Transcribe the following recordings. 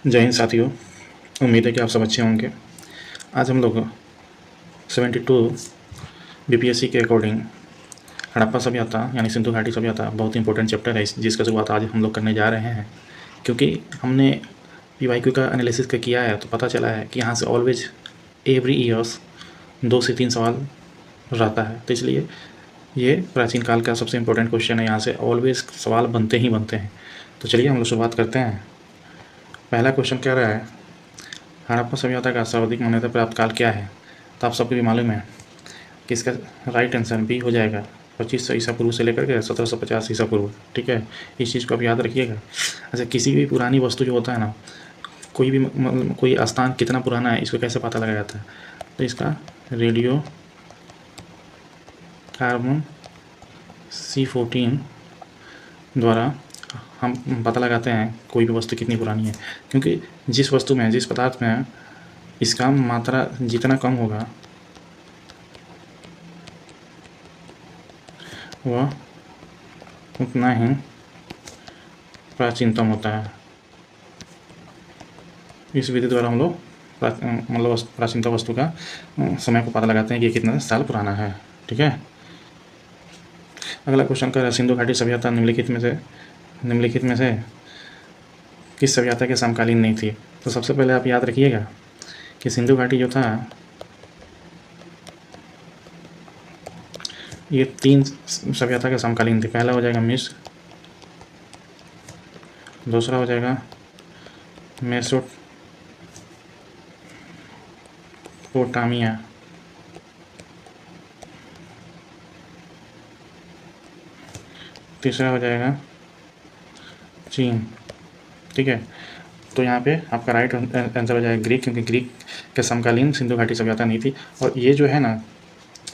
जय हिंद साथियों। उम्मीद है कि आप सब अच्छे होंगे। आज हम लोग 72 बीपीएससी के अकॉर्डिंग हड़प्पा सभ्यता यानी सिंधु घाटी सभ्यता बहुत इंपॉर्टेंट चैप्टर है, जिसका शुरुआत आज हम लोग करने जा रहे हैं। क्योंकि हमने पीवाईक्यू का एनालिसिस किया है तो पता चला है कि यहाँ से ऑलवेज एवरी ईयर्स 2 से 3 सवाल रहता है, तो इसलिए ये प्राचीन काल का सबसे इम्पोर्टेंट क्वेश्चन है। यहाँ से ऑलवेज सवाल बनते ही बनते हैं। तो चलिए हम लोग शुरुआत करते हैं। पहला क्वेश्चन कह रहा है, हड़प्पा सभ्यता का सर्वाधिक मान्यता प्राप्त काल क्या है? तो आप सबको भी मालूम है कि इसका राइट आंसर बी हो जाएगा, 2500 ईसा पूर्व से लेकर के 1750 ईसा पूर्व। ठीक है, इस चीज़ को आप याद रखिएगा। अच्छा, किसी भी पुरानी वस्तु जो होता है ना, कोई भी कोई स्थान कितना पुराना है इसको कैसे पता लगाया जाता है? तो इसका रेडियो कार्बन C14 द्वारा हम पता लगाते हैं कोई भी वस्तु कितनी पुरानी है। क्योंकि जिस वस्तु में, जिस पदार्थ में इसका मात्रा जितना कम होगा वह उतना ही प्राचीनतम होता है। इस विधि द्वारा हम लोग मतलब प्राचीनतम वस्तु का समय को पता लगाते हैं कि कितना साल पुराना है। ठीक है, अगला क्वेश्चन कर रहा है, सिंधु घाटी सभ्यता निम्नलिखित में से किस सभ्यता के समकालीन नहीं थी? तो सबसे पहले आप याद रखिएगा कि सिंधु घाटी जो था ये 3 सभ्यता के समकालीन थी। पहला हो जाएगा मिस्र, दूसरा हो जाएगा मेसोपोटामिया, तीसरा हो जाएगा चीन। ठीक है, तो यहाँ पे आपका राइट आंसर हो जाएगा ग्रीक, क्योंकि ग्रीक के समकालीन सिंधु घाटी सभ्यता नहीं थी। और ये जो है ना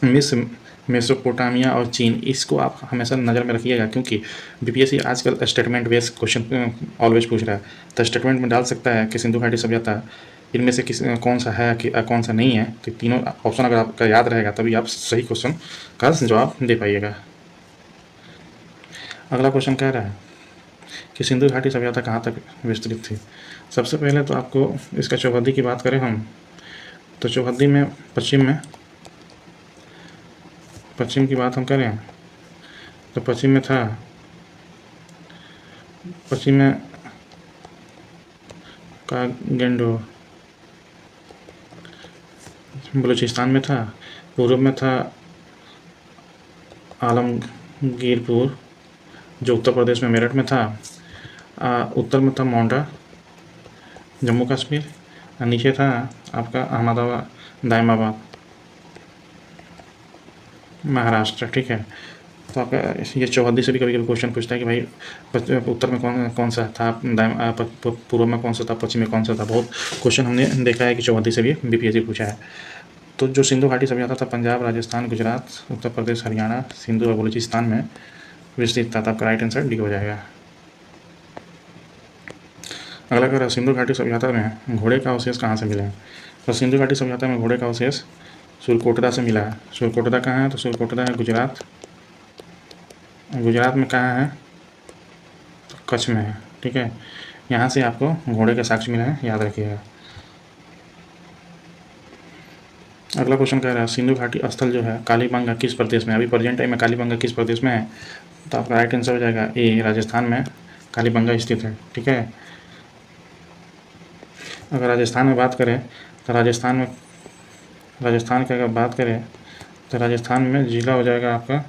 मिस्र, मेसोपोटामिया और चीन, इसको आप हमेशा नज़र में रखिएगा, क्योंकि बीपीएससी आजकल स्टेटमेंट बेस्ड क्वेश्चन ऑलवेज पूछ रहा है। तो स्टेटमेंट में डाल सकता है कि सिंधु घाटी सभ्यता इनमें से कौन सा है कि कौन सा नहीं है। तो तीनों ऑप्शन अगर आपका याद रहेगा तभी आप सही क्वेश्चन का जवाब दे पाइएगा। अगला क्वेश्चन कह रहा है कि सिंधु घाटी सभ्यता कहाँ तक विस्तृत थी? सबसे पहले तो आपको इसका चौहद्दी की बात करें हम, तो चौहद्दी में पश्चिम की बात हम करें तो पश्चिम में का गेंडो बलूचिस्तान में था, पूर्व में था आलमगीरपुर जो उत्तर प्रदेश में मेरठ में था, उत्तर में था मोंडा जम्मू कश्मीर, और नीचे था आपका अहमदाबाद दायमाबाद महाराष्ट्र। ठीक है, तो आपका ये चौहद्दी से भी कभी कभी क्वेश्चन पूछता है कि भाई उत्तर में कौन सा था, पूर्व में कौन सा था, पश्चिम में कौन सा था। बहुत क्वेश्चन हमने देखा है कि चौहद्दी से भी बीपीएससी पूछा है। तो जो सिंधु घाटी सभ्यता था पंजाब, राजस्थान, गुजरात, उत्तर प्रदेश, हरियाणा, सिंधु और बलूचिस्तान में विस्तृत था। आपका राइट आंसर डी हो जाएगा। अगला कह रहा है, सिंधु घाटी सभ्यता में घोड़े का अवशेष कहाँ से मिले हैं? तो सिंधु घाटी सभ्यता में घोड़े का अवशेष सुरकोटदा से मिला है। सुरकोटदा कहाँ है? तो सुरकोटदा है गुजरात। गुजरात में कहाँ है? तो कच्छ में है। ठीक है, यहाँ से आपको घोड़े के साक्ष्य मिले हैं, याद रखिएगा। अगला क्वेश्चन कह रहा है, सिंधु घाटी स्थल जो है कालीबंगा किस प्रदेश में? अभी प्रेजेंट टाइम में कालीबंगा किस प्रदेश में है? तो आपका राइट आंसर हो जाएगा ए, राजस्थान में कालीबंगा स्थित है। ठीक है, अगर राजस्थान में बात करें तो राजस्थान की अगर बात करें तो राजस्थान में जिला हो जाएगा आपका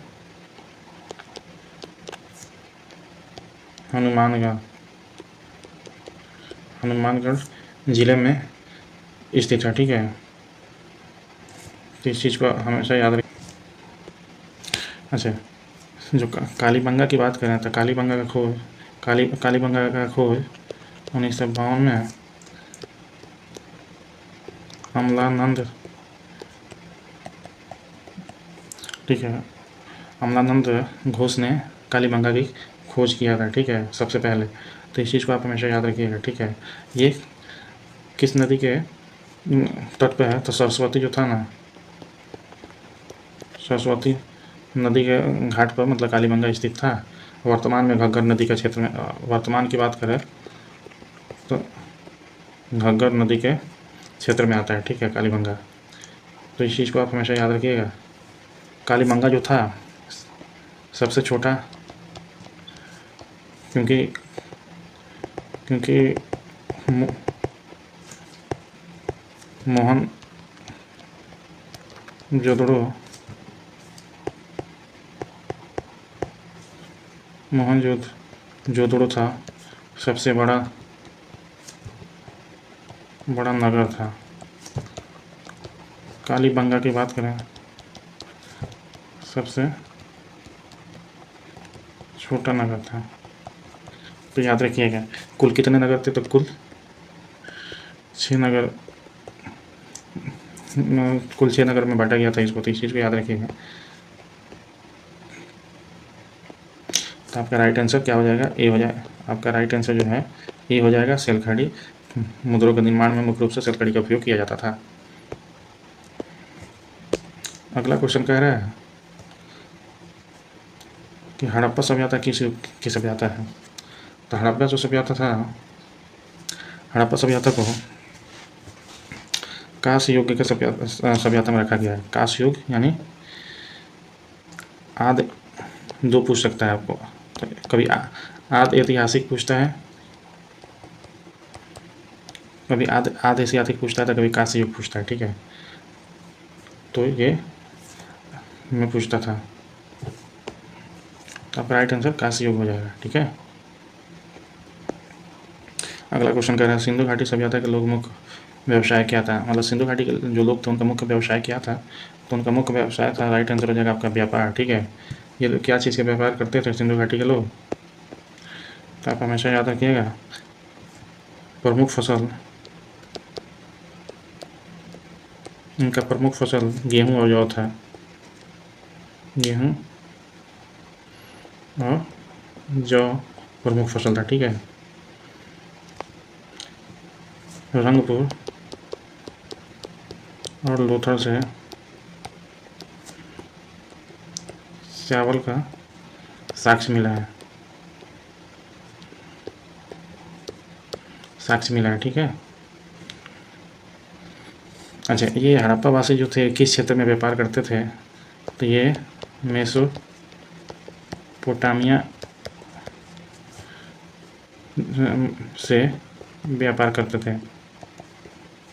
हनुमानगढ़ जिले में स्थित है। ठीक है, तो इस चीज़ को हमेशा याद रखें। अच्छा, जो कालीबंगा की बात करें तो कालीबंगा का खोज 1952 में अमलानंद, ठीक है, अमलानंद घोष ने कालीबंगा की खोज किया था। ठीक है, सबसे पहले। तो इस चीज़ को आप हमेशा याद रखिएगा। ठीक है, ये किस नदी के तट पे है? तो सरस्वती जो था ना, सरस्वती नदी के घाट पर मतलब कालीबंगा स्थित था। वर्तमान में घग्गर नदी का क्षेत्र में, वर्तमान की बात करें तो घग्गर नदी के क्षेत्र में आता है, ठीक है, कालीबंगा। तो इस चीज़ को आप हमेशा याद रखिएगा। कालीबंगा जो था सबसे छोटा, क्योंकि क्योंकि मो- मोहन जोदड़ो जोदड़ो था सबसे बड़ा नगर था। कालीबंगा की बात करें सबसे छोटा नगर था। तो याद रखिएगा, कुल कितने नगर थे? तो कुल 6 नगर, कुल 6 नगर में बांटा गया था इसको। तो इस चीज़ को याद रखिएगा। तो आपका राइट आंसर क्या हो जाएगा? ए हो जाएगा। आपका राइट आंसर जो है ए हो जाएगा। सेलखड़ी मुद्रों के निर्माण में मुख्य रूप से सेलखड़ी का उपयोग किया जाता था। अगला क्वेश्चन कह रहा है कि हड़प्पा सभ्यता की सभ्यता है। तो हड़प्पा जो सभ्यता था, हड़प्पा सभ्यता को कांस्य युग के सभ्यता में रखा गया है। कांस्य युग यानी आदि दो पूछ सकता है आपको। तो कभी आदि ऐतिहासिक पूछता है, कभी आदि ऐतिहासिक पूछता है, तो कभी कांस्य युग पूछता है, ठीक है। तो ये मैं पूछता था। तो आपका राइट आंसर कांस्य युग हो जाएगा, ठीक है। अगला क्वेश्चन कह रहा है सिंधु घाटी सभ्यता के लोग मुख्य व्यवसाय क्या था? मतलब सिंधु घाटी के जो लोग थे उनका मुख्य व्यवसाय क्या था? तो उनका मुख्य व्यवसाय था, राइट आंसर हो जाएगा आपका व्यापार, ठीक है। ये लोग क्या चीज़ का व्यापार करते थे सिंधु घाटी के लोग? तो आप हमेशा याद रखिएगा, प्रमुख फसल, इनका प्रमुख फसल गेहूँ और जौ था। गेहूँ और जौ प्रमुख फसल था, ठीक है। रंगपुर और लोथल से चावल का साक्ष्य मिला है, ठीक है। अच्छा, ये हड़प्पा वासी जो थे किस क्षेत्र में व्यापार करते थे? तो ये मेसोपोटामिया से व्यापार करते थे।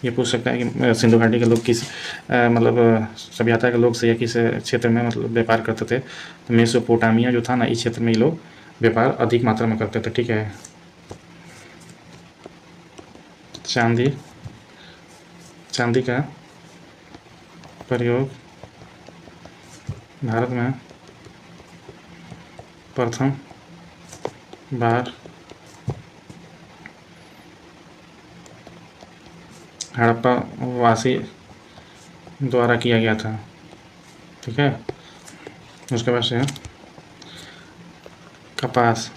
ये पूछ सकता है कि सिंधु घाटी के लोग किस मतलब सभ्यता के लोग से या किस क्षेत्र में मतलब व्यापार करते थे? तो मेसोपोटामिया जो था ना, इस क्षेत्र में ये लोग व्यापार अधिक मात्रा में करते थे, ठीक है। चांदी का प्रयोग भारत में प्रथम बार हड़प्पा वासी द्वारा किया गया था, ठीक है। उसके बाद से कपास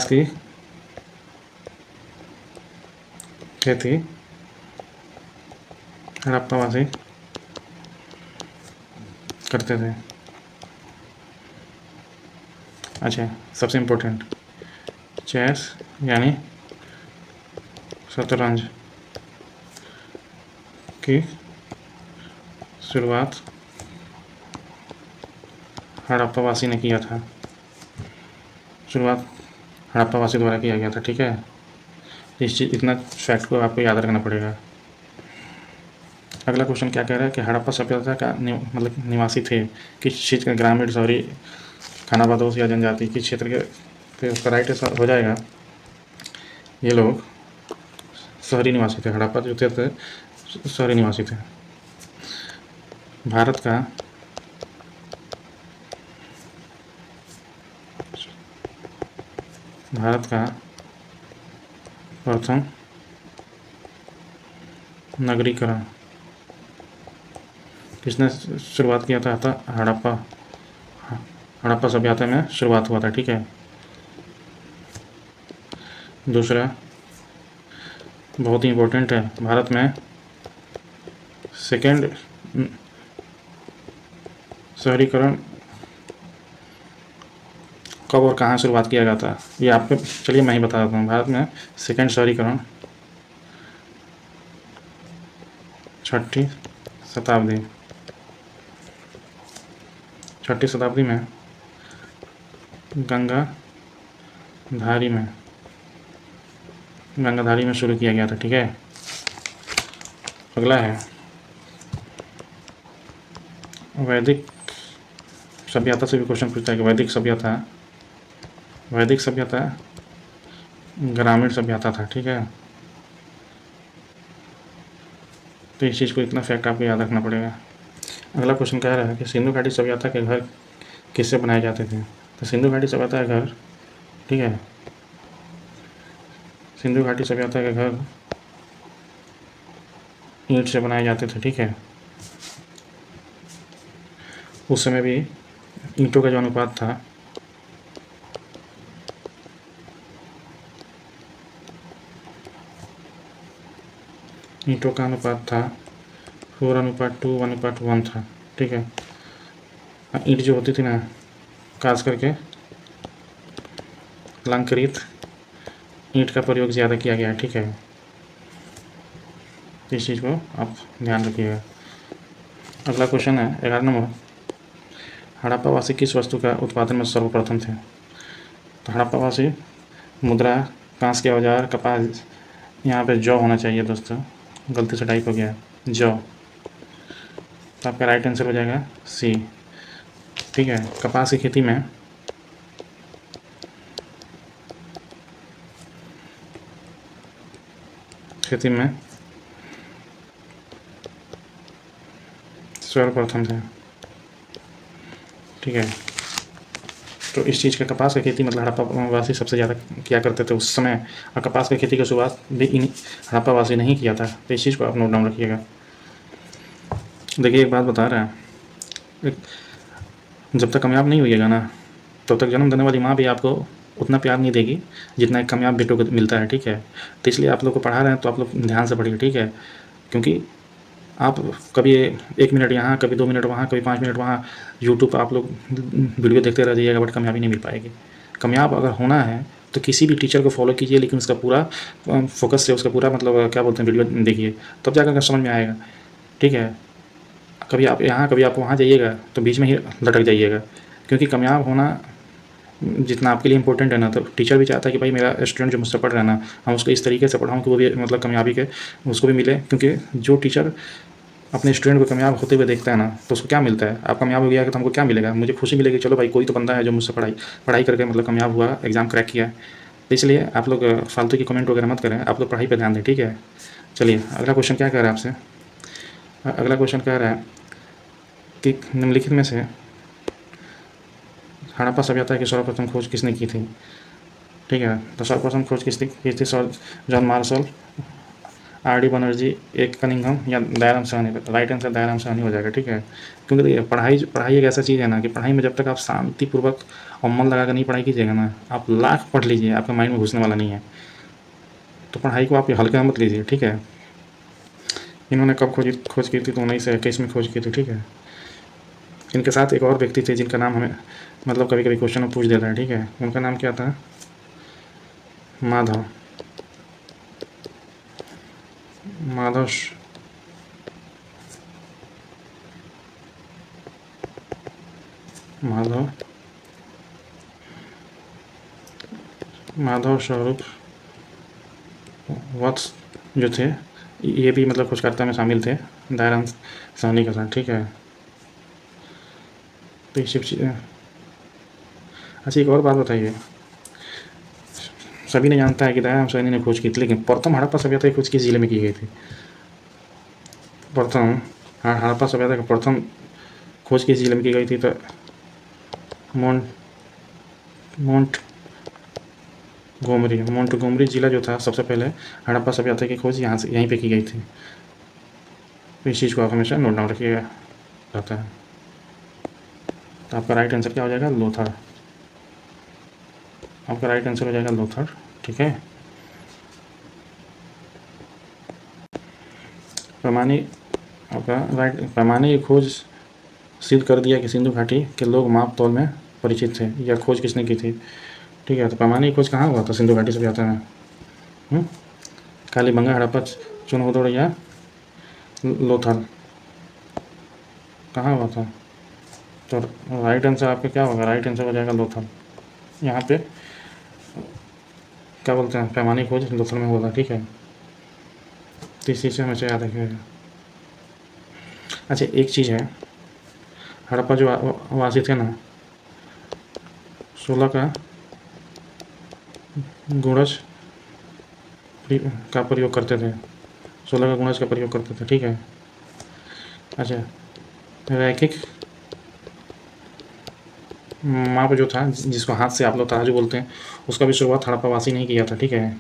की खेती हड़प्पा वासी करते थे। अच्छा, सबसे इम्पोर्टेंट, चेस यानी शतरंज की शुरुआत हड़प्पा वासी ने किया था। शुरुआत हड़प्पा वासी द्वारा किया गया था, ठीक है। इस चीज़ इतना फैक्ट को आपको याद रखना पड़ेगा। अगला क्वेश्चन क्या कह रहा है कि हड़प्पा सभ्यता का मतलब निवासी थे किस क्षेत्र के? ग्रामीण, शहरी, खानाबदोश या जनजाति किस क्षेत्र के? तो उसका राइट हो जाएगा, ये लोग शहरी निवासी थे। हड़प्पा जो थे शहरी निवासी थे। भारत का प्रथम नगरीकरण किसने शुरुआत किया था? हड़प्पा सभ्यता में शुरुआत हुआ था, ठीक है। दूसरा बहुत ही इम्पोर्टेंट है, भारत में सेकेंड शहरीकरण कब और कहाँ शुरुआत किया गया था, ये आपको चलिए मैं ही बता देता हूँ। भारत में सेकेंड शहरीकरण छठी शताब्दी छठी शताब्दी में गंगाधारी में शुरू किया गया था। ठीक है, अगला है वैदिक सभ्यता से भी क्वेश्चन पूछता है कि वैदिक सभ्यता ग्रामीण सभ्यता था। ठीक है, तो इस चीज़ को इतना फैक्ट आपको याद रखना पड़ेगा। अगला क्वेश्चन कह रहा है कि सिंधु घाटी सभ्यता के घर किससे बनाए जाते थे। तो सिंधु घाटी सभ्यता के घर, ठीक है, सिंधु घाटी सभ्यता के घर ईंट से बनाए जाते थे। ठीक है, उस समय भी ईंटों का जो अनुपात था ईंटों का अनुपात था 4:2:1 था। ठीक है, ईंट जो होती थी ना, खास करके लंकरित ईंट का प्रयोग ज़्यादा किया गया है। ठीक है, इस चीज़ को आप ध्यान रखिएगा। अगला क्वेश्चन है 11 नंबर, हड़प्पावासी किस वस्तु का उत्पादन में सर्वप्रथम थे। तो हड़प्पावासी मुद्रा, कांस के औजार, कपास, यहाँ पे जौ होना चाहिए दोस्तों, गलती से टाइप हो गया जौ, तो आपका राइट आंसर हो जाएगा सी। ठीक है, कपास की खेती में सर्वप्रथम थे। ठीक है, तो इस चीज़ का कपास की खेती मतलब हड़प्पावासी सबसे ज़्यादा किया करते थे उस समय, और कपास की खेती की शुरुआत भी इन हड़प्पावासी नहीं किया था। तो इस चीज़ को आप नोट डाउन रखिएगा। देखिए एक बात बता रहा है, जब तक कामयाब नहीं होइएगा ना, तब तक जन्म देने वाली माँ भी आपको उतना प्यार नहीं देगी जितना एक कामयाब बेटों को मिलता है। ठीक है, तो इसलिए आप लोग को पढ़ा रहे हैं तो आप लोग ध्यान से पढ़िए। ठीक है, क्योंकि आप कभी 1 मिनट यहाँ, कभी 2 मिनट वहाँ, कभी 5 मिनट वहाँ यूट्यूब पर आप लोग वीडियो देखते रह जाइएगा, बट कामयाबी नहीं मिल पाएगी। कामयाब अगर होना है तो किसी भी टीचर को फॉलो कीजिए, लेकिन उसका पूरा फोकस से, उसका पूरा मतलब क्या बोलते हैं, वीडियो देखिए, तब जाकर समझ में आएगा। ठीक है, कभी आप यहाँ कभी आप वहाँ जाइएगा तो बीच में ही लटक जाइएगा, क्योंकि कामयाब होना जितना आपके लिए इंपॉर्टेंट है ना, तो टीचर भी चाहता है कि भाई मेरा स्टूडेंट जो मुझसे पढ़ रहा है ना, हम उसको इस तरीके से पढ़ाऊँ कि वो भी मतलब कामयाबी के उसको भी मिले। क्योंकि जो टीचर अपने स्टूडेंट को कामयाब होते हुए देखता है ना, तो उसको क्या मिलता है, आप कामयाब हो गया तो हमको क्या मिलेगा, मुझे खुशी मिलेगी, चलो भाई कोई तो बंदा है जो मुझसे पढ़ाई करके मतलब कामयाब हुआ, एग्ज़ाम क्रैक किया। तो इसलिए आप लोग फालतू की कमेंट वगैरह मत करें, आप लोग पढ़ाई पर ध्यान दें। ठीक है, चलिए अगला क्वेश्चन क्या कह रहा है आपसे। अगला क्वेश्चन कह रहा है कि निम्नलिखित में से हड़प्पा सभ्यता की सर्वप्रथम खोज किसने की थी। ठीक है, तो सर्वप्रथम खोज किसने की थी, sir John Marshall, R D Banerjee, एक कनिंघम, या दयाराम साहनी। राइट आंसर दयाराम साहनी हो जाएगा। ठीक है, क्योंकि देखिए पढ़ाई एक ऐसा चीज़ है ना कि पढ़ाई में जब तक आप शांतिपूर्वक और मन लगा कर नहीं पढ़ाई कीजिएगा ना, आप लाख पढ़ लीजिए, आपके माइंड में घुसने वाला नहीं है। तो पढ़ाई को आप हल्के में मत लीजिए। ठीक है, इन्होंने कब खोज की थी, तो 1921 में खोज की थी। ठीक है, इनके साथ एक और व्यक्ति थे जिनका नाम हमें मतलब कभी कभी क्वेश्चन में पूछ देता है। ठीक है, उनका नाम क्या था, माधव माधव माधव माधव स्वरूप वत्स जो थे, ये भी मतलब खोजकर्ता में शामिल थे दयाराम साहनी के साथ। ठीक है, तो ये अच्छा एक और बात बताइए, सभी ने जानता है कि दयाराम साहनी ने खोज की थी, लेकिन प्रथम हड़प्पा सभ्यता की खोज किस जिले में की गई थी। प्रथम हड़प्पा सभ्यता की प्रथम खोज किस जिले में की गई थी, तो मोन्ट मोंटगोमरी जिला जो था, सबसे पहले हड़प्पा सभ्यता की खोज यहीं पे की गई थी। तो इस चीज़ को आप हमेशा नोट डाउन रखिएगा रहता है। तो आपका राइट आंसर क्या हो जाएगा, लोथर। आपका राइट आंसर हो जाएगा लोथर। ठीक है, पैमाने की खोज सिद्ध कर दिया कि सिंधु घाटी के लोग माप तौल में परिचित थे या खोज किसने की थी? ठीक है, तो पैमाने की खोज कहाँ हुआ था सिंधु घाटी सभ्यता में? हुँ? कालीबंगा, हड़प्पा, चुनहुदुड़ या लोथल, कहाँ हुआ था? तो राइट आंसर आपका क्या होगा? राइट आंसर हो जाएगा लोथल। यहाँ पे क्या बोलते हैं, पैमाने की खोज लोथल में हुआ था। ठीक है, तो इस चीज़ से हमेशा याद रखिएगा। अच्छा, एक चीज़ है, हड़प्पा जो वासी थे ना, 16 का गुणज का प्रयोग करते थे, 16 का गुणज का प्रयोग करते थे। ठीक है। अच्छा, रैखिक माप जो था, जिसको हाथ से आप लोग तराजू बोलते हैं, उसका भी शुरुआत हड़प्पा वासी नहीं किया था। ठीक है।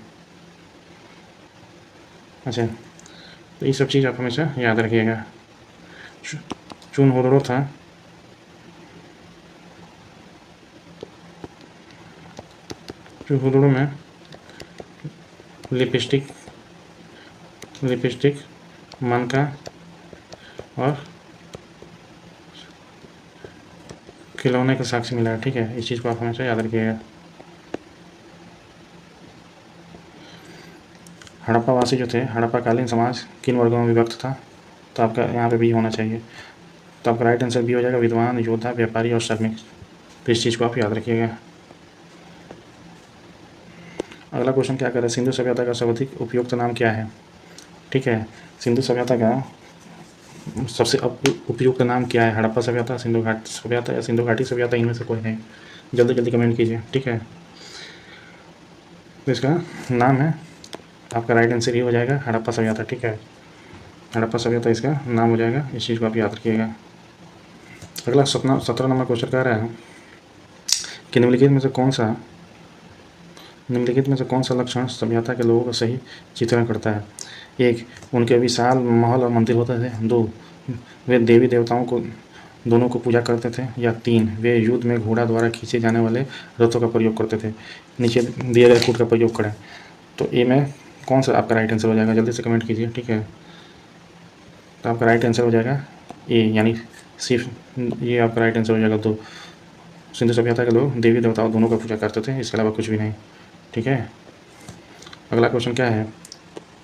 अच्छा, तो ये सब चीज़ आप हमेशा याद रखिएगा। चुनहुदुड़ था, चुनहुदुड़ में लिपस्टिक मनका और खिलौने का साक्ष्य मिला है। ठीक है, इस चीज़ को आप हमेशा याद रखिएगा। हड़प्पावासी जो थे, हड़प्पाकालीन समाज किन वर्गों में विभक्त था? तो आपका यहाँ पे बी होना चाहिए। तो आपका राइट आंसर बी हो जाएगा, विद्वान, योद्धा, व्यापारी और श्रमिक। तो इस चीज़ को आप याद रखिएगा। अगला क्वेश्चन क्या कर रहा है, सिंधु सभ्यता का सर्वाधिक उपयुक्त नाम क्या है? ठीक है, सिंधु सभ्यता का सबसे उपयुक्त नाम क्या है? हड़प्पा सभ्यता, सिंधु घाटी सभ्यता या सिंधु घाटी सभ्यता? इनमें से कोई नहीं। जल्दी जल्दी कमेंट कीजिए। ठीक है, तो इसका नाम है, आपका राइट आंसर ये हो जाएगा हड़प्पा सभ्यता। ठीक है, हड़प्पा सभ्यता इसका नाम हो जाएगा। इस चीज़ को आप याद रखिएगा। अगला 17 नंबर क्वेश्चन कह रहा है कि निम्नलिखित में से कौन सा लक्षण सभ्यता के लोगों का सही चित्रण करता है? 1, उनके विशाल महल और मंदिर होते थे। 2, वे देवी देवताओं को दोनों को पूजा करते थे। या 3, वे युद्ध में घोड़ा द्वारा खींचे जाने वाले रथों का प्रयोग करते थे। नीचे दिए गए फूट का प्रयोग करें। तो ए में कौन सा आपका राइट आंसर हो जाएगा? जल्दी से कमेंट कीजिए। ठीक है, तो आपका राइट आंसर हो जाएगा ए, यानी सिर्फ ये आपका राइट आंसर हो जाएगा। 2, सिंधु सभ्यता के लोग देवी देवताओं दोनों का पूजा करते थे, इसके अलावा कुछ भी नहीं। ठीक है, अगला क्वेश्चन क्या है?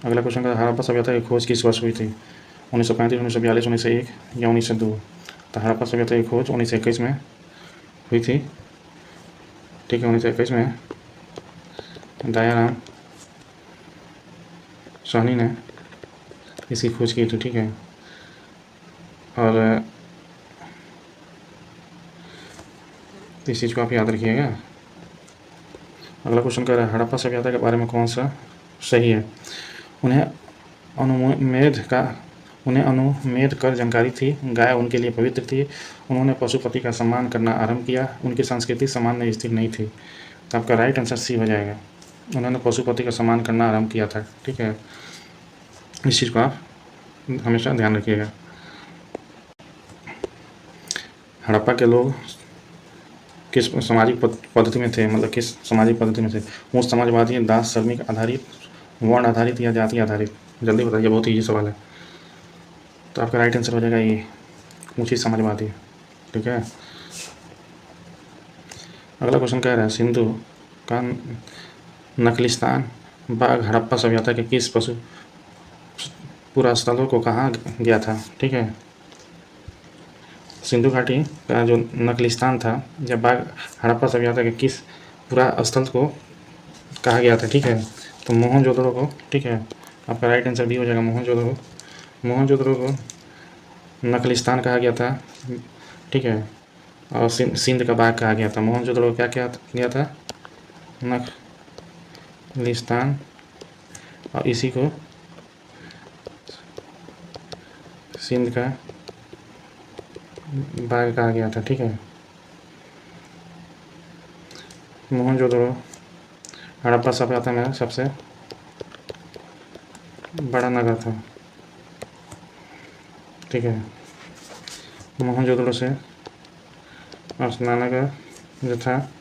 अगला क्वेश्चन का, हड़प्पा सभ्यता की खोज किस वर्ष हुई थी? 1935, 1942, 1901 या 1902? तो हड़प्पा सभ्यता की खोज 1921 में हुई थी। ठीक है, 1921 में दयाराम साहनी ने इसकी खोज की थी। ठीक है, और इस चीज़ को आप याद रखिएगा। अगला क्वेश्चन कह रहा है, हड़प्पा सभ्यता के बारे में कौन सा सही है? उन्हें अनुमेद कर जानकारी थी, गाय उनके लिए पवित्र थी, उन्होंने पशुपति का सम्मान करना आरंभ किया, उनकी संस्कृति सामान्य स्थिर नहीं थी। तो आपका राइट आंसर सी हो जाएगा, उन्होंने पशुपति का सम्मान करना आरंभ किया था। ठीक है, इस चीज़ को आप हमेशा ध्यान रखिएगा। हड़प्पा के लोग किस सामाजिक पद्धति में थे, मतलब किस सामाजिक पद्धति में थे? उच्च समाजवादी, दास श्रमिक आधारित, वर्ण आधारित या जाति आधारित? जल्दी बताइए, बहुत ईजी सवाल है। तो आपका राइट आंसर हो जाएगा ये, ऊंची समाजवादी। ठीक है, अगला क्वेश्चन कह रहा है, सिंधु का नखलिस्तान बाग हड़प्पा सभ्यता के किस पशु पूरा स्थलों को कहा गया था? ठीक है, सिंधु घाटी का जो नखलिस्तान था या बाग हड़प्पा सभ्यता के किस पूरा स्थल को कहा गया था? ठीक है, तो मोहनजोदड़ो को। ठीक है, आपका राइट आंसर भी हो जाएगा मोहनजोदड़ो को नखलिस्तान कहा गया था। ठीक है, और सिंध का बाग कहा गया था। मोहनजोदड़ो क्या क्या किया था? नखलिस्तान, और इसी को सिंध का बाग कहा गया था। ठीक है, मोहनजोदड़ो हड़प्पा सभ्यता में सबसे बड़ा नगर था। ठीक है, मोहनजोदड़ो से स्नानगर जो था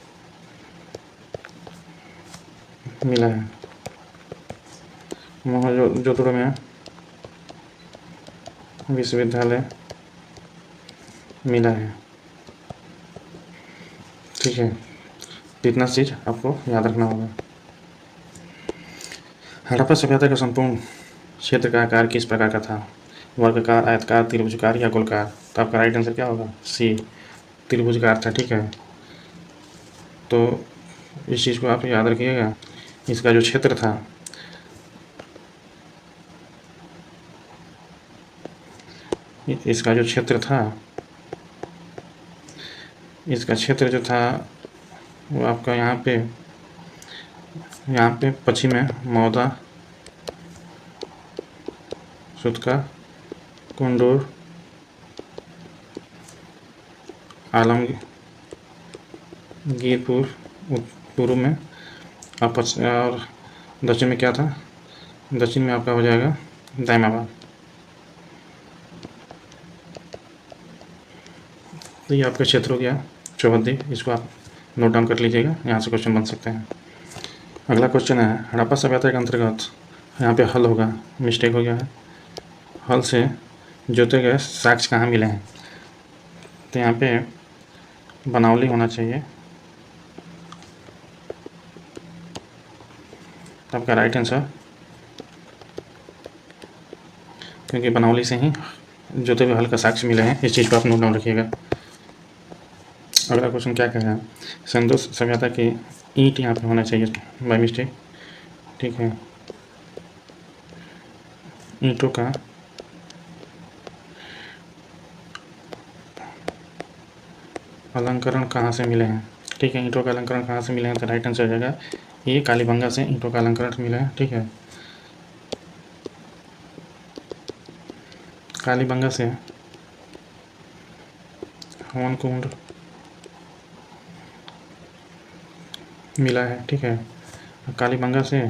मिला है। मोहनजोदड़ो में विश्वविद्यालय मिला है। ठीक है, तो इतना चीज़ आपको याद रखना होगा। हड़प्पा सभ्यता का संपूर्ण क्षेत्र का आकार किस प्रकार का था? वर्गाकार, आयताकार, त्रिभुजाकार या गोलाकार? तो आपका राइट आंसर क्या होगा? सी, त्रिभुजाकार था। ठीक है, तो इस चीज़ को आप याद रखिएगा। इसका जो क्षेत्र था, इसका जो क्षेत्र था, इसका क्षेत्र जो था वो आपका यहाँ पे पश्चिम में मौदा, सुतका, कुंडूर, आलमगीरपुर पूर्व में, और दक्षिण में क्या था? दक्षिण में आपका हो जाएगा दायमाबाद। तो ये आपका क्षेत्र हो गया चौहद्दी। इसको आप नोट डाउन कर लीजिएगा, यहाँ से क्वेश्चन बन सकते हैं। अगला क्वेश्चन है हड़प्पा सभ्यता के अंतर्गत, यहाँ पे हल होगा, मिस्टेक हो गया है। हल से जोते गए साक्ष्य कहाँ मिले हैं? तो यहाँ पे बनावली होना चाहिए। आपका राइट आंसर, क्योंकि बनावली से ही जोते हुए हल का साक्ष्य मिले हैं। इस चीज़ को आप नोट डाउन रखिएगा। अगला क्वेश्चन क्या कह रहा है? सिंधु सभ्यता की ईंट यहाँ पे होना चाहिए बाय मिस्टेक। ठीक है, ईंटों का अलंकरण कहाँ से मिले हैं? ठीक है, ईंटों का अलंकरण कहाँ से मिले हैं? तो राइट आंसर हो जाएगा ये कालीबंगा से ईंटों का अलंकरण मिला है। ठीक है, कालीबंगा से हवन कुंड मिला है। ठीक है, कालीबंगा से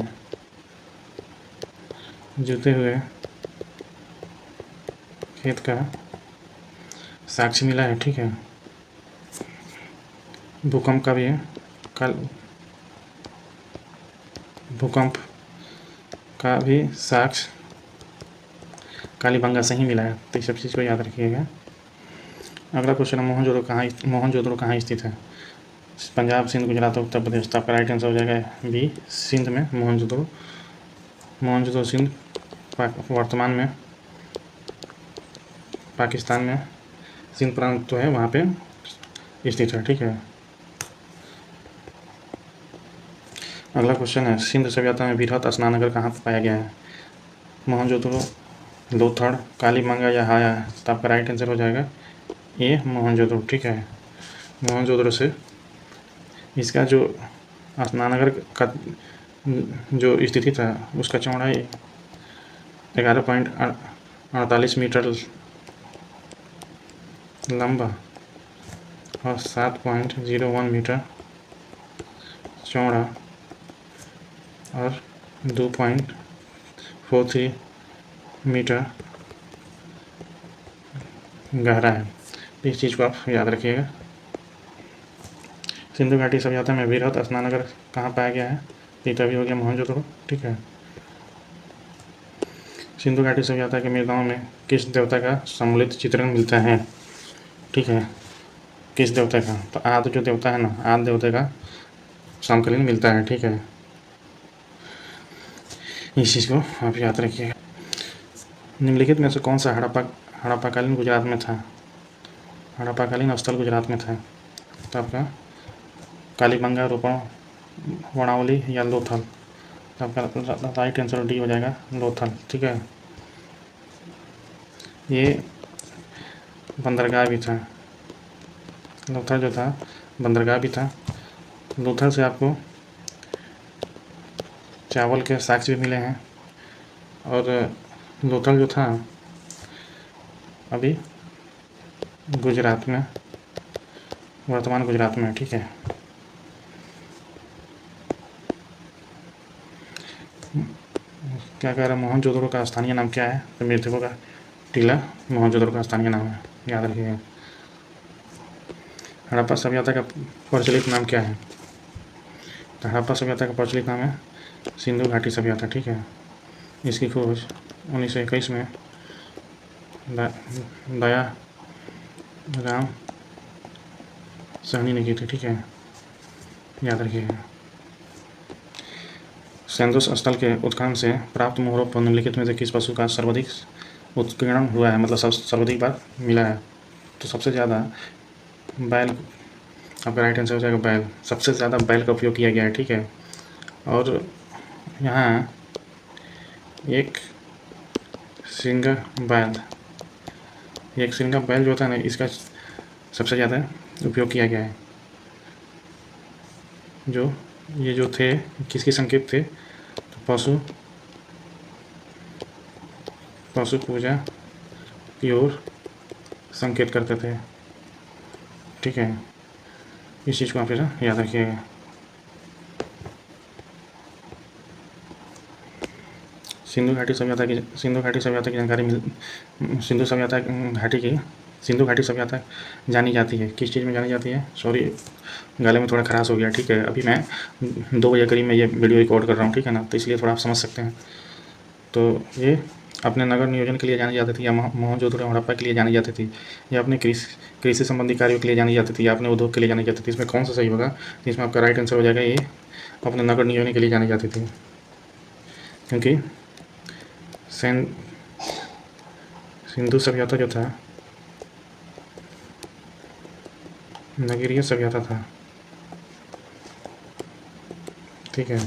जुते हुए खेत का साक्ष्य मिला है। ठीक है, भूकंप का भी है, भूकंप का भी साक्ष्य कालीबंगा से ही मिला है। तो इस सब चीज़ को याद रखिएगा। अगला क्वेश्चन है मोहनजोदड़ो कहाँ स्थित है? पंजाब, सिंध, गुजरात, उत्तर प्रदेश। तो आपका राइट आंसर हो जाएगा बी, सिंध में मोहनजोदड़ो। मोहनजोदड़ो सिंध वर्तमान में पाकिस्तान में सिंध प्रांत तो है, वहाँ पे स्थित है। ठीक है, अगला क्वेश्चन है सिंध सभ्यता में बृहत स्नानघर कहाँ पर पाया गया है? मोहनजोदड़ो, लोथड़, कालीबंगा या हाया? तो आपका राइट आंसर हो जाएगा ये मोहनजोदड़ो। ठीक है, मोहनजोदड़ो से इसका जो स्नानघर का जो स्थिति था उसका चौड़ाई 11.48 मीटर लंबा और 7.01 मीटर चौड़ा और 2.43 मीटर गहरा है। इस चीज़ को आप याद रखिएगा। सिंधु घाटी सभ्यता में वृहत स्नानघर कहाँ पाया गया है? ये तो अभी हो गया मोहनजोदड़ो। ठीक है, सिंधु घाटी सभ्यता के मृदाओं में किस देवता का सम्मिलित चित्रण मिलता है? ठीक है, किस देवता का? तो आदि जो देवता है ना, आदि देवता का समकालीन मिलता है। ठीक है, इस चीज़ को आप याद रखिएगा। निम्नलिखित में से कौन सा हड़प्पाकालीन गुजरात में था? हड़प्पाकालीन स्थल गुजरात में था। तो आपका कालीबंगा, रोपड़, वणावली या लोथल? तो आपका राइट आंसर डी हो जाएगा लोथल। ठीक है, ये बंदरगाह भी था। लोथल जो था बंदरगाह भी था। लोथल से आपको चावल के साक्ष्य भी मिले हैं। और लोथल जो था अभी गुजरात में, वर्तमान गुजरात में। ठीक है, क्या कह रहा है? मोहनजोदड़ो का स्थानीय नाम क्या है? तो मृतकों का टीला मोहनजोदड़ो का स्थानीय नाम है, याद रखिएगा। हड़प्पा सभ्यता का प्रचलित नाम क्या है? तो हड़प्पा सभ्यता का प्रचलित नाम है सिंधु घाटी सभ्यता। ठीक है, इसकी खोज 1921 में दया राम सहनी ने की थी। ठीक है, याद रखिएगा। सैंडोस स्थल के उत्खनन से प्राप्त मोहरों पर निम्नलिखित में से किस पशु का सर्वाधिक उत्कीर्णन हुआ है, मतलब सर्वाधिक बार मिला है? तो सबसे ज़्यादा बैल, आपका राइट आंसर हो जाएगा बैल। सबसे ज़्यादा बैल का उपयोग किया गया है, ठीक है। और यहाँ एक सिंगा बैल, एक सिंगा बैल जो होता है ना, इसका सबसे ज़्यादा उपयोग किया गया है। जो ये जो थे किसके संकेत थे? तो पशु पूजा की ओर संकेत करते थे, ठीक है। इस चीज़ को आप याद रखिएगा। सिंधु घाटी सभ्यता की जानकारी सिंधु घाटी सभ्यता जानी जाती है किस चीज़ में जानी जाती है? सॉरी, गले में थोड़ा खराश हो गया, ठीक है। अभी मैं 2 बजे करीब में ये वीडियो रिकॉर्ड कर रहा हूँ, ठीक है ना, तो इसलिए थोड़ा आप समझ सकते हैं। तो ये अपने नगर नियोजन के लिए जानी जाती थी, या मोहनजोदड़ो और हड़प्पा के लिए जानी जाती थी, या अपने कृषि संबंधी कार्यों के लिए जानी जाती थी, या अपने उद्योग के लिए जानी जाती थी। इसमें कौन सा सही होगा? तो इसमें आपका राइट आंसर हो जाएगा ये, अपने नगर नियोजन के लिए जानी जाती थी। क्योंकि सिंधु सभ्यता जो था नगरीय सभ्यता था, ठीक है।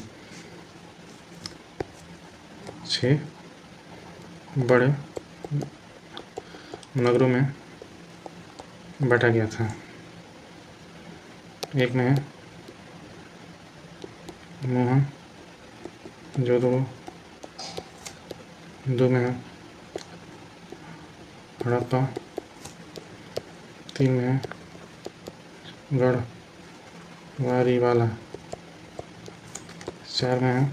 6 बड़े नगरों में बांटा गया था। एक में है मोहनजोदड़ो, 2 में है हड़प्पा, 3 में है गढ़वारीवाला, 4 में है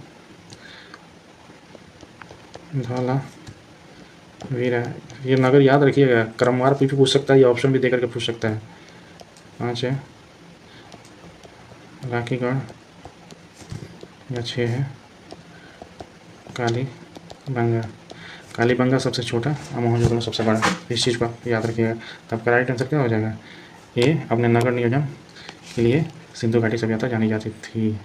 धौलावीरा। ये नगर याद रखिएगा, क्रमवार भी पूछ सकता है, या ऑप्शन भी देकर के पूछ सकता है। 5 है राखीगढ़, या 6 है कालीबंगा सबसे छोटा और मोहनजोदड़ो सबसे बड़ा। इस चीज़ को याद रखिएगा। तो आपका राइट आंसर क्या हो जाएगा? ये अपने नगर नियोजन के लिए सिंधु घाटी सभ्यता जानी जाती थी।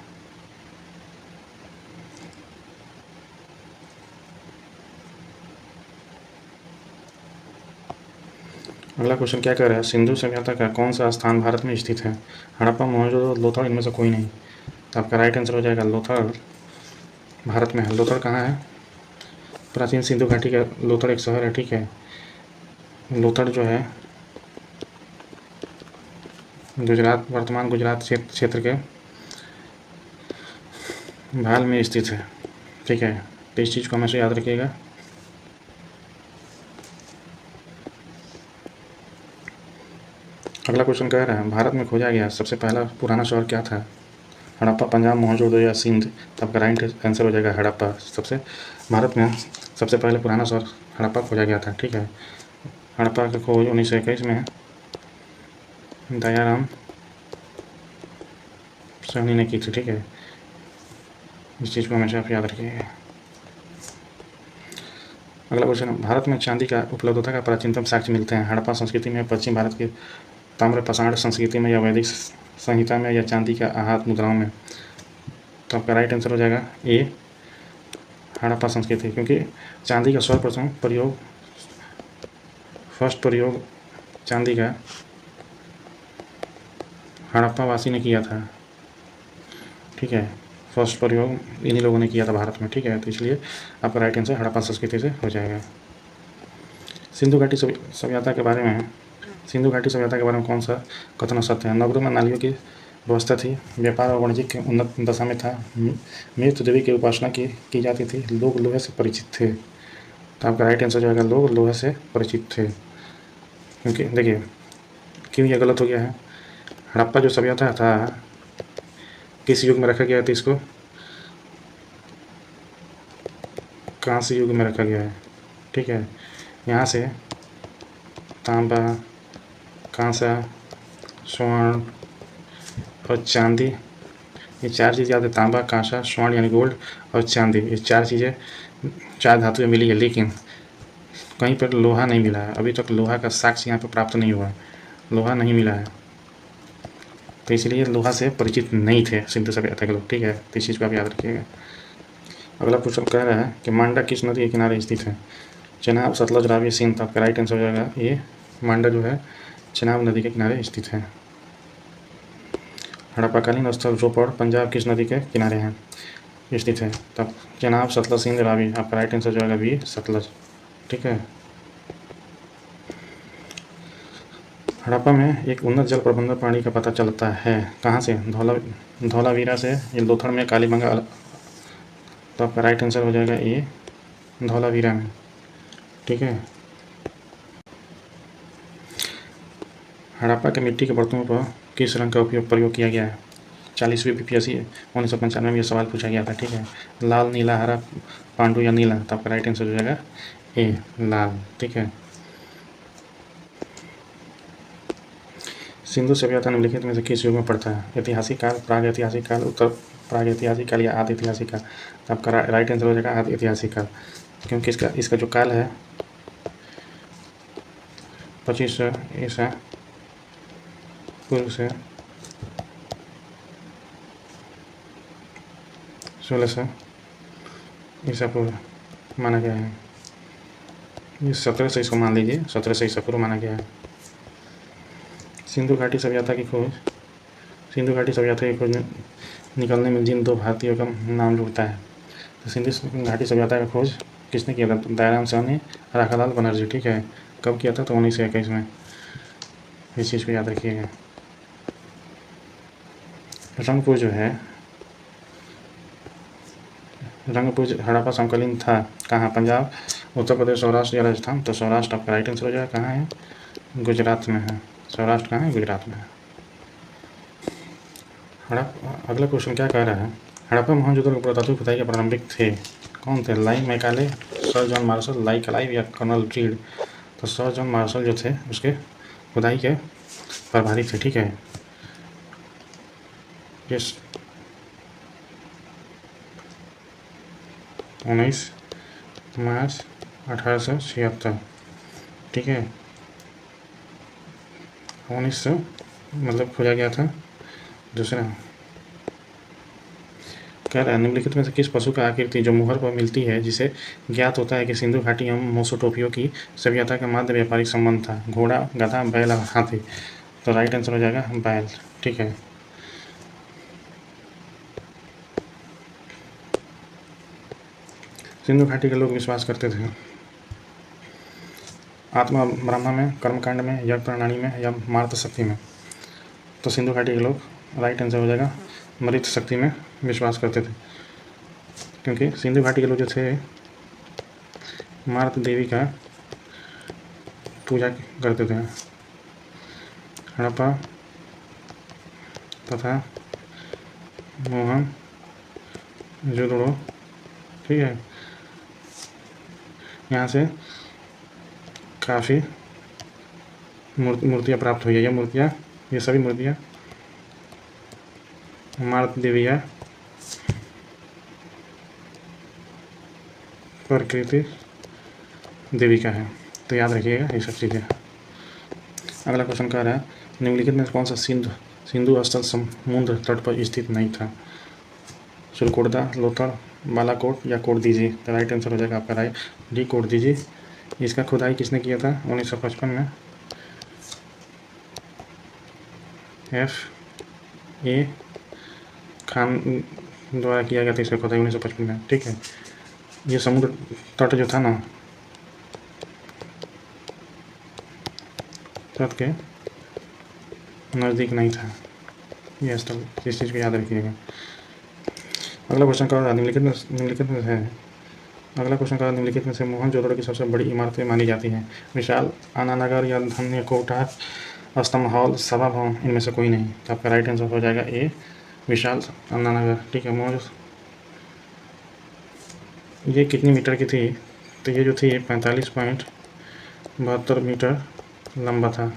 अगला क्वेश्चन क्या कह रहा है? सिंधु सभ्यता का कौन सा स्थान भारत में स्थित है? हड़प्पा, मोहनजोदड़ो, लोथल, इनमें से कोई नहीं। तो आपका राइट आंसर हो जाएगा लोथल भारत में है। लोथल कहाँ है? प्राचीन सिंधु घाटी का लोथल एक शहर है, ठीक है। लोथल जो है वर्तमान गुजरात क्षेत्र के भाल में स्थित है, ठीक है। तो इस चीज़ को हमेशा याद रखिएगा। अगला क्वेश्चन कह रहा है भारत में खोजा गया सबसे पहला पुराना शहर क्या था? हड़प्पा, पंजाब, मोहनजोदड़ो या सिंध? तो आपका राइट आंसर हो जाएगा हड़प्पा। भारत में सबसे पहले पुराना शहर हड़प्पा खोजा गया था, ठीक है। हड़प्पा की खोज 1921 में दयाराम साहनी ने की थी, ठीक है। इस चीज़ को हमेशा आप याद रखिएगा। अगला क्वेश्चन है भारत में चांदी का उपलब्धता का प्राचीनतम साक्ष्य मिलते हैं? हड़प्पा संस्कृति में, पश्चिम भारत के ताम्रपाषाण संस्कृति में, या वैदिक संहिता में, या चांदी का आहत मुद्राओं में? तो आपका राइट आंसर हो जाएगा ए, हड़प्पा संस्कृति। क्योंकि चांदी का सर्वप्रथम प्रयोग चांदी का हड़प्पा वासी ने किया था, ठीक है। फर्स्ट प्रयोग इन्हीं लोगों ने किया था भारत में, ठीक है। तो इसलिए आपका राइट आंसर हड़प्पा संस्कृति से हो जाएगा। सिंधु घाटी सभ्यता के बारे में कौन सा कथन सत्य है? नगरों में नालियों की व्यवस्था थी, व्यापार और वाणिज्य के उन्नत दशा में था, मृत्यु देवी की उपासना की जाती थी, लोग लोहे से परिचित थे। तो आपका राइट आंसर जो है लोग लोहे से परिचित थे। क्योंकि देखिए क्यों यह गलत हो गया है। हड़प्पा जो सभ्यता था किस युग में रखा गया था? इसको कांस्य युग में रखा गया है, ठीक है। यहाँ से तांबा, कांसा, स्वर्ण और चांदी, ये 4 चीज़ याद है। तांबा, कांसा, स्वर्ण यानी गोल्ड, और चांदी, ये 4 चीज़ें 4 धातुएं मिली है, लेकिन कहीं पर लोहा नहीं मिला है। अभी तक लोहा का साक्ष्य यहाँ पर प्राप्त नहीं हुआ है, लोहा नहीं मिला है। तो इसलिए लोहा से परिचित नहीं थे सिंधु सभ्यता के लोग, ठीक है। तो इस चीज़ को आप याद रखिएगा। अगला क्वेश्चन कह रहा है कि मांडा किस नदी के किनारे स्थित है? चेनाब, सतलज, रावी, सिंध। तो आपका राइट आंसर हो जाएगा ये मांडा जो है चेनाब नदी के किनारे स्थित है। हड़प्पाकालीन स्थल रोपड़ पंजाब किस नदी के किनारे हैं स्थित है? तब चेनाब, सतलज, सिंध, रावी। आपका राइट आंसर जो होगा बी सतलज, ठीक है। हड़प्पा में एक उन्नत जल प्रबंधन प्रणाली का पता चलता है कहाँ से? धौलावीरा से या लोथड़ में, कालीबंगा। तो आपका राइट आंसर हो जाएगा ए धौलावीरा में, ठीक है। हड़प्पा के मिट्टी के बर्तनों पर किस रंग का प्रयोग किया गया है? 40वीं बीपीएससी 1995 में यह सवाल पूछा गया था, ठीक है। लाल, नीला, हरा, पांडु या नीला। तो आपका राइट आंसर हो जाएगा ए लाल, ठीक है। सिंधु सभ्यता निम्नलिखित में से किस युग में पड़ता है? ऐतिहासिक काल, प्राग ऐतिहासिक काल, उत्तर प्राग ऐतिहासिक काल या आदि ऐतिहासिक काल। तो आपका राइट आंसर हो जाएगा आदि ऐतिहासिक काल, क्योंकि इसका जो काल है 2500 ईसा पूर्व से 1600 ईसा पूर्व माना गया है। ये 1700 इसको मान लीजिए, 1700 ईसा पूर्व माना गया है। सिंधु घाटी सभ्यता की खोज, सिंधु घाटी सभ्यता की खोज निकलने में जिन दो भारतीयों का नाम जुड़ता है, तो सिंधु घाटी सभ्यता का खोज किसने किया था? दयाराम साहनी, राखालाल बनर्जी, ठीक है। कब किया था? तो 1921 में। इस चीज़ को याद रखिएगा। रंगपुर जो है, रंगपुर हड़प्पा समकालीन था कहाँ? पंजाब, उत्तर प्रदेश, सौराष्ट्र या राजस्थान। तो सौराष्ट्र आपका राइट आंसर हो जाएगा। कहाँ है? गुजरात में है। सौराष्ट्र कहाँ है? गुजरात में है। अगला क्वेश्चन क्या कह रहा है? हड़प्पा मोहनजोदड़ो के पुरातात्विक खुदाई के प्रारंभिक थे कौन थे? लाई मैकाले, सर जॉन मार्शल, लाई क्लाइव या कर्नल रीड। तो सर जॉन मार्शल जो थे उसके खुदाई के प्रभारी थे, ठीक है। ये 19 मार्च 1876, ठीक है। 1900 मतलब खोजा गया था। दूसरा कह रहा है निम्नलिखित में से किस पशु का आकृति जो मुहर पर मिलती है जिसे ज्ञात होता है कि सिंधु घाटी एवं मोसोटोपियो की सभ्यता का मध्य व्यापारिक संबंध था? घोड़ा, गधा, बैल, हाथी। तो राइट आंसर हो जाएगा बैल, ठीक है। सिंधु घाटी के लोग विश्वास करते थे आत्मा ब्रह्म में, कर्मकांड में, यज्ञ प्रणाली में या मार्त शक्ति में। तो सिंधु घाटी के लोग राइट आंसर हो जाएगा मृत शक्ति में विश्वास करते थे, क्योंकि सिंधु घाटी के लोग जो थे मार्त देवी का पूजा करते थे। हड़प्पा तथा मोहनजोदड़ो, ठीक है, यहाँ से काफ़ी मूर्तियाँ प्राप्त हुई है। ये सभी मूर्तियाँ मार्त देविया प्रकृति देवी का है। तो याद रखिएगा ये सब चीज़ें। अगला क्वेश्चन कह रहा है निम्नलिखित में कौन सा सिंधु स्थल समुद्र तट पर स्थित नहीं था? चिलकोड़दा, लोथड़, बालाकोट या कोटदीजी। तो राइट आंसर हो जाएगा आपका राइट डी कोटदीजी। इसका खुदाई किसने किया था? 1955 में F.A. खान द्वारा किया गया था इसका खुदाई 1955 में, ठीक है। ये समुद्र तट जो था ना, तट के नज़दीक नहीं था ये स्थल, इस चीज़ को याद रखिएगा। अगला क्वेश्चन का निम्नलिखित में है अगला क्वेश्चन का निम्नलिखित में से मोहनजोदड़ो की सबसे बड़ी इमारतें मानी जाती हैं? विशाल आनानगर या धन्य कोठार, स्तंभ हॉल, सभा भवन। इनमें से कोई नहीं। तो आपका राइट आंसर हो जाएगा ए विशाल आनानगर, ठीक है। ये कितनी मीटर की थी? तो ये जो थी 45.72 मीटर लंबा था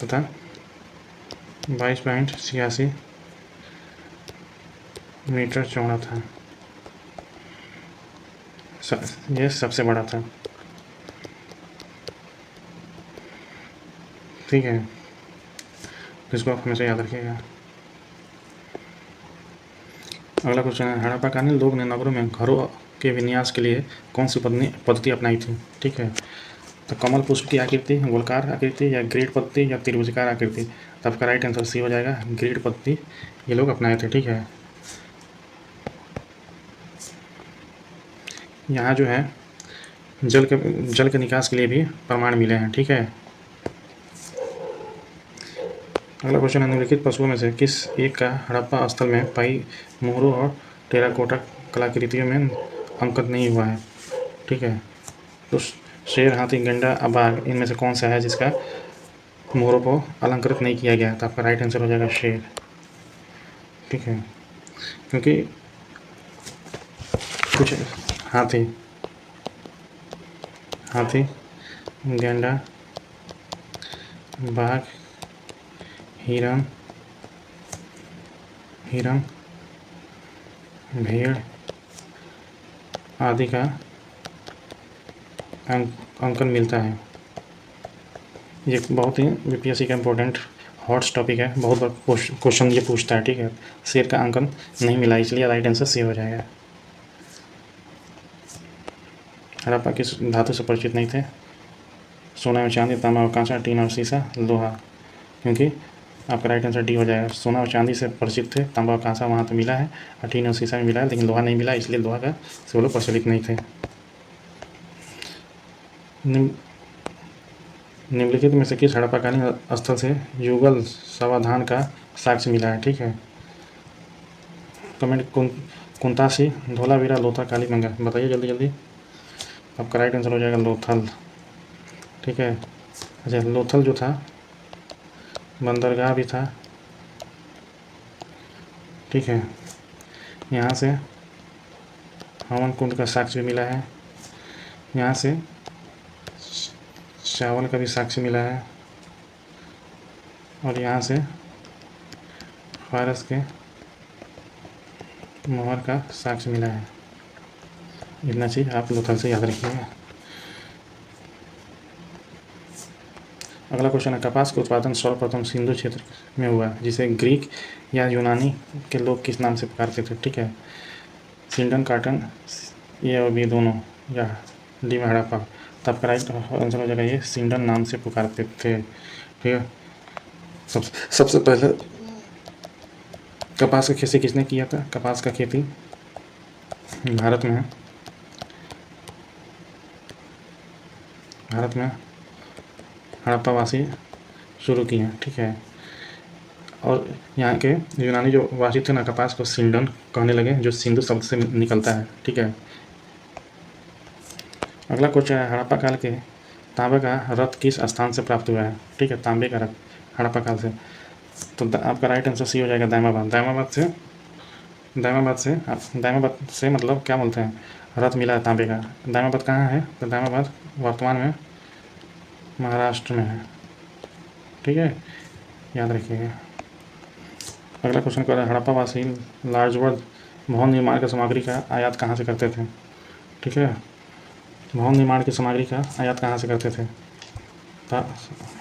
तथा 22.86 मीटर चौड़ा था। ये सबसे बड़ा था, ठीक है। इसको आप हमेशा याद रखिएगा। अगला क्वेश्चन है, हड़प्पाकालीन लोग ने नगरों में घरों के विन्यास के लिए कौन सी पद्धति अपनाई थी? ठीक है, तो कमल पुष्प की आकृति, गोलकार आकृति, या ग्रिड पद्धति, या त्रिभुजाकार आकृति? तो आपका राइट आंसर सी हो जाएगा, ग्रिड पद्धति ये लोग अपनाए थे। ठीक है, यहाँ जो है जल के निकास के लिए भी प्रमाण मिले हैं। ठीक है, अगला क्वेश्चन है, निम्नलिखित पशुओं में से किस एक का हड़प्पा स्थल में पाई मोहरों और टेराकोटा कलाकृतियों में अंकित नहीं हुआ है? ठीक है, तो शेर, हाथी, गैंडा, बाघ, इनमें से कौन सा है जिसका मोहरों को अलंकृत नहीं किया गया? तो आपका राइट आंसर हो जाएगा शेर। ठीक है, क्योंकि कुछ हाथी गैंडा, बाघ, हिरन, भेड़ आदि का अंकन मिलता है। ये बहुत ही यूपीएससी का इम्पोर्टेंट हॉट्स टॉपिक है, बहुत बार क्वेश्चन ये पूछता है। ठीक है, शेर का अंकन नहीं मिला, इसलिए राइट आंसर सी हो जाएगा। हड़प्पा किस धातु से परिचित नहीं थे? सोना और चांदी, तांबा और कांसा, टीन और शीशा, लोहा? क्योंकि आपका राइट आंसर डी हो जाएगा, सोना और चांदी से परिचित थे, तांबा और कांसा वहाँ तो मिला है, और टीन और शीशा में मिला है, लेकिन लोहा नहीं मिला, इसलिए लोहा का से वो लोग प्रचलित नहीं थे। निम्नलिखित में से किस हड़प्पाकालीन स्थल से युगल समाधान का साक्ष्य मिला है? ठीक है, कमेंट कुंतासी, धोलावीरा, लोथल, कालीबंगा? बताइए जल्दी जल्दी। आपका राइट आंसर हो जाएगा लोथल। ठीक है, अच्छा, लोथल जो था बंदरगाह भी था। ठीक है, यहाँ से हवन कुंड का साक्ष्य भी मिला है, यहाँ से चावल का भी साक्ष्य मिला है, और यहाँ से फारस के मोहर का साक्ष्य मिला है। इतना चीज़ आप लोथल से याद रखिएगा। अगला क्वेश्चन है, कपास का उत्पादन सर्वप्रथम सिंधु क्षेत्र में हुआ, जिसे ग्रीक या यूनानी के लोग किस नाम से पुकारते थे? ठीक है, सिंडन, कॉटन, ये और बी दोनों, या डी में हड़प्पा? तो आपका राइट आंसर हो जाएगा ये सिंडन नाम से पुकारते थे। ठीक है, सबसे पहले कपास की खेती किसने किया था? कपास का खेती भारत में हड़प्पावासी शुरू किए हैं। ठीक है, और यहाँ के यूनानी जो वासी थे ना, कपास को सिंडन कहने लगे, जो सिंधु शब्द से निकलता है। ठीक है, अगला क्वेश्चन है, हड़प्पा काल के तांबे का रथ किस स्थान से प्राप्त हुआ है? ठीक है, तांबे का रथ हड़प्पा काल से, तो आपका राइट आंसर सी हो जाएगा दाइमाबाद। दाइमाबाद से मतलब क्या बोलते हैं, रथ मिला है तांबे का। दाइमाबाद कहाँ है? तो दाइमाबाद वर्तमान में महाराष्ट्र में है। ठीक है, याद रखिएगा। अगला क्वेश्चन कर रहा है, हड़प्पावासी लार्जवर्ड भवन निर्माण की सामग्री का आयात कहाँ से करते थे? ठीक है, भवन निर्माण की सामग्री का आयात कहाँ से करते थे?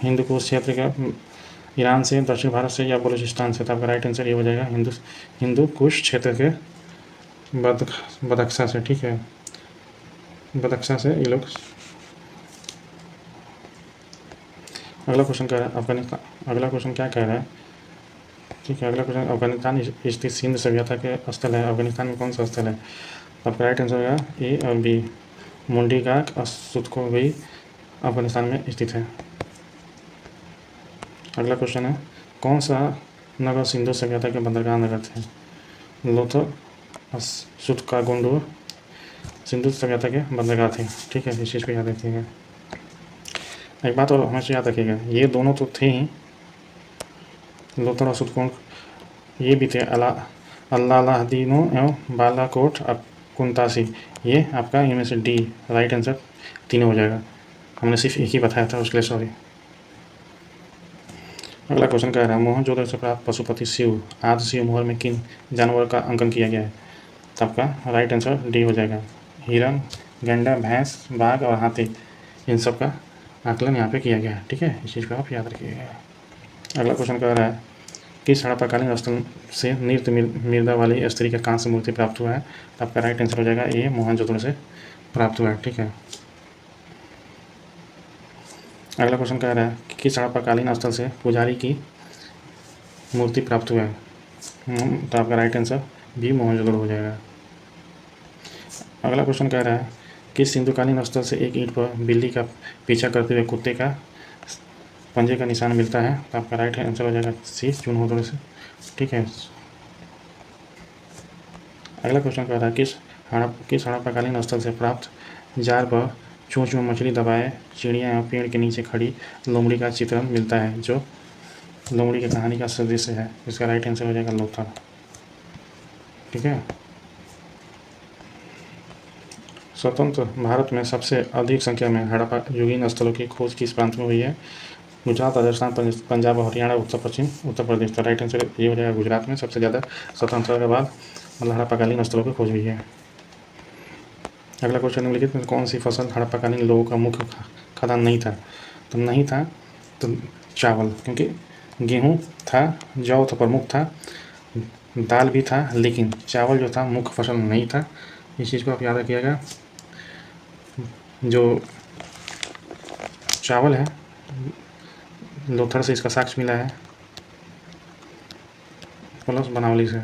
हिंदुकुश क्षेत्र का, ईरान से, दक्षिण भारत से, या बलूचिस्तान से? तो आपका राइट आंसर ये हो जाएगा हिंदुकुश क्षेत्र के बदख्शा से। ठीक है, बदख्शा से ये लोग। अगला क्वेश्चन कह रहा है अफगानिस्तान, अगला क्वेश्चन क्या कह रहा है? ठीक है, अगला क्वेश्चन, अफगानिस्तान स्थित सिंध सभ्यता के स्थल है, अफगानिस्तान में कौन सा स्थल है? आपका राइट आंसर होगा ए और बी, मुंडीगाक और सुतकोवी अफगानिस्तान में स्थित है। अगला क्वेश्चन है, कौन सा नगर सिंधु सभ्यता के बंदरगाह नगर थे? लोथल और सुतकागुंडू सिंधु सभ्यता के बंदरगाह थे। ठीक है, इस चीज़ को याद रखिएगा। एक बात और हमेशा याद रखिएगा, ये दोनों तो थे ही, लोथल और सुतकुंड, ये भी थे अल्लादीनो एवं बालाकोट और कुंतासी। ये आपका इनमें से डी राइट आंसर तीनों हो जाएगा। हमने सिर्फ एक ही बताया था, उसके लिए सॉरी। अगला क्वेश्चन कह रहा है, मोहनजोदड़ो से प्राप्त पशुपति शिव आदि शिव मोहर में किन जानवरों का अंकन किया गया है? तो आपका राइट आंसर डी हो जाएगा, हिरन, गैंडा, भैंस, बाघ और हाथी, इन सब का आकलन यहाँ पे किया गया है। ठीक है, इस चीज़ को आप याद रखिएगा। अगला क्वेश्चन कह रहा है किस हड़प्पाकालीन स्थल से नृत्य मृदा वाली स्त्री का कांस्य मूर्ति प्राप्त हुआ है। तो आपका राइट आंसर हो जाएगा ये मोहनजोदड़ो से प्राप्त हुआ है। ठीक है। अगला क्वेश्चन कह रहा है कि किस हड़प्पाकालीन स्थल से पुजारी की मूर्ति प्राप्त हुआ है। तो आपका राइट आंसर भी मोहनजोदड़ो हो जाएगा। अगला क्वेश्चन कह रहा है किस सिंधुकालीन स्थल से एक ईंट पर बिल्ली का पीछा करते हुए कुत्ते का पंजे का निशान मिलता है। तो आपका राइट आंसर हो जाएगा सी चूनहोदड़ो से। ठीक है। अगला क्वेश्चन कह रहा है किस हड़प्पाकालीन स्थल से प्राप्त जार पर चोंच में मछली दबाए चिड़िया या पेड़ के नीचे खड़ी लोमड़ी का चित्रण मिलता है जो लोमड़ी की कहानी का सदृश्य है। इसका राइट आंसर हो जाएगा लोथल। ठीक है। स्वतंत्र भारत में सबसे अधिक संख्या में हड़प्पा युगीन स्थलों की खोज किस प्रांत में हुई है। गुजरात, राजस्थान, पंजाब, हरियाणा, उत्तर प्रदेश। तो राइट आंसर ये हो जाएगा गुजरात में सबसे ज़्यादा स्वतंत्रता के बाद मतलब हड़प्पाकालीन स्थलों की खोज हुई है। अगला क्वेश्चन निम्नलिखित में कौन सी फसल हड़प्पाकालीन लोगों का मुख्य खाद्यान्न नहीं था। तो नहीं था तो चावल, क्योंकि गेहूँ था, जौ था प्रमुख था, दाल भी था, लेकिन चावल जो था मुख्य फसल नहीं था। इस चीज़ को आप याद रखिएगा। जो चावल है लोथल से इसका साक्ष्य मिला है प्लस बनावली से।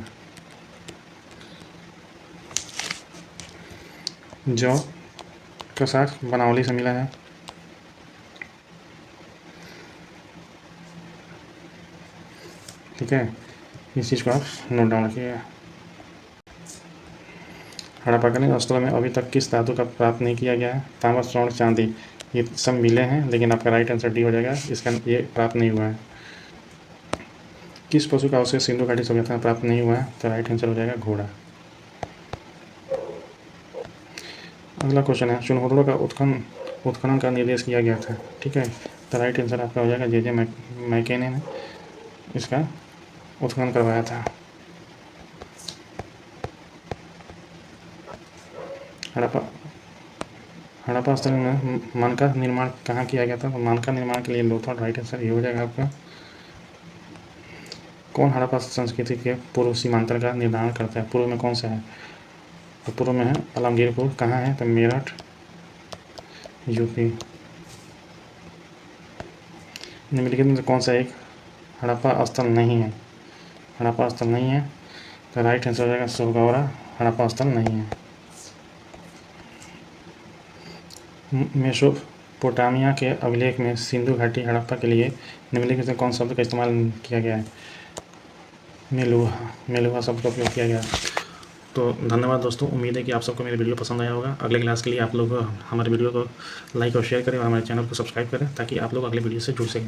जौ का साक्ष्य बनावली से मिला है। ठीक है। इस चीज़ को आप नोट डाउन रखिएगा। हड़प्पाकालीन स्थलों में अभी तक किस धातु का प्राप्त नहीं किया गया है। तांबा, स्वर्ण, चांदी ये सब मिले हैं, लेकिन आपका राइट आंसर डी हो जाएगा। इसका ये प्राप्त नहीं हुआ है। किस पशु का अवशेष सिंधु घाटी सभ्यता में प्राप्त नहीं हुआ है। तो राइट आंसर हो जाएगा घोड़ा। अगला क्वेश्चन है चूनहोदड़ो का उत्खनन का निर्देश किया गया था। ठीक है। तो राइट आंसर आपका हो जाएगा जे मैकेने ने इसका उत्खनन करवाया था। हड़प्पा स्थल में मन का निर्माण कहाँ किया गया था। तो मन का निर्माण के लिए लोथल। राइट आंसर ये हो जाएगा आपका। कौन हड़प्पा संस्कृति के पूर्व सीमांतर का निर्धारण करता है। पूर्व में कौन सा है। तो पूर्व में है आलमगीरपुर। कहाँ है। तो मेरठ, यूपी। निम्नलिखित में कौन सा एक हड़प्पा स्थल नहीं है। हड़प्पा स्थल नहीं है तो राइट आंसर हो जाएगा सोगौरा हड़प्पा स्थल नहीं है। मेसोपोटामिया के अभिलेख में सिंधु घाटी हड़प्पा के लिए निम्नलिखित में कौन शब्द का इस्तेमाल किया गया है। मेलुहा शब्द का उपयोग किया गया। तो धन्यवाद दोस्तों। उम्मीद है कि आप सबको मेरी वीडियो पसंद आया होगा। अगले क्लास के लिए आप लोग हमारे वीडियो को लाइक और शेयर करें और हमारे चैनल को सब्सक्राइब करें ताकि आप लोग अगले वीडियो से जुड़ सकें।